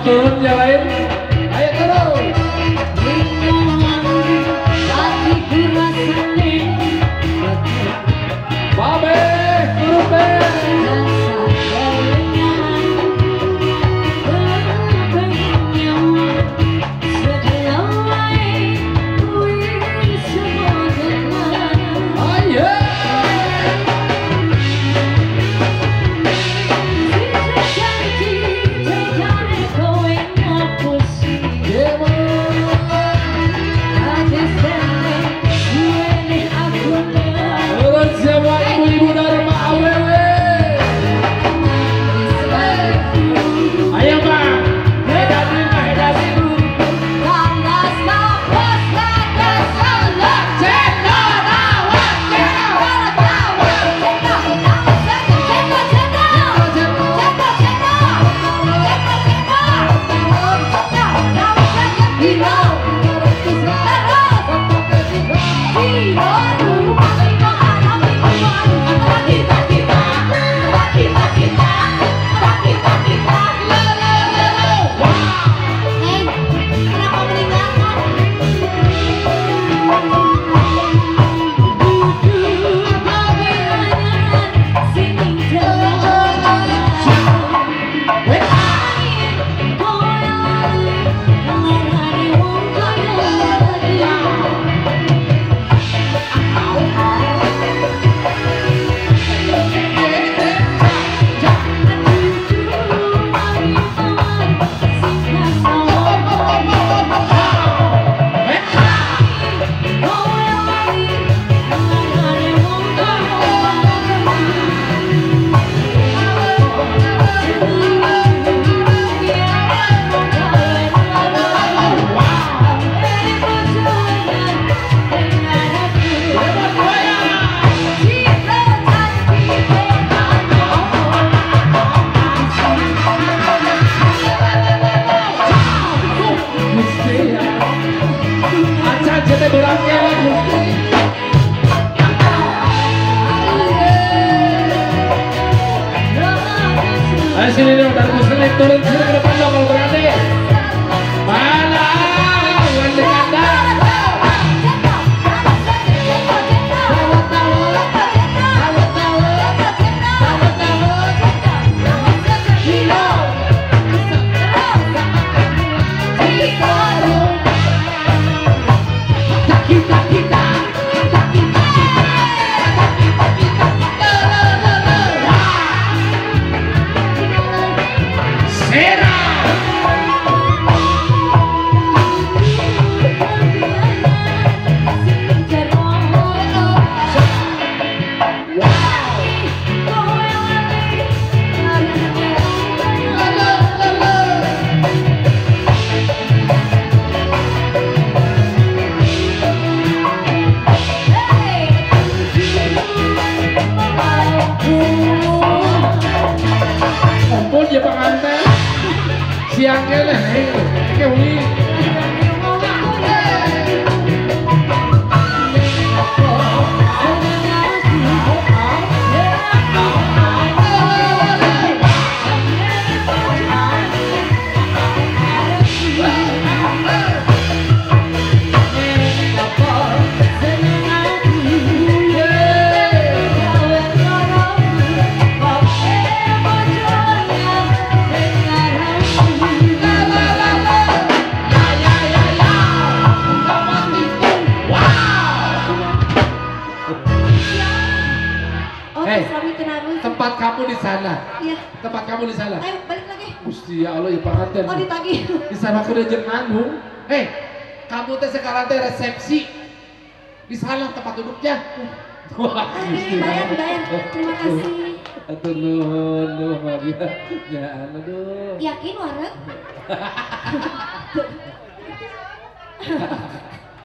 turun yang lain, ayo turun. Babe, turun be. Ayo sini dong, dari muslim turun sini ke depan dong kalau berani. Mana? Bukan di kandang. Ampun ya pengantin siang kele kewi. Tempat kamu di sana. Iya. Tempat kamu di sana. Ayo balik lagi. Gusti ya Allah ya pengantin. Oh ditagih. Di sana aku udah nanggung. Kamu teh sekarang teh resepsi. Di sana tempat duduknya. Wah, bayar. Terima kasih. Atur nuhun duh Maria. Ya aduh. Yakin wareg?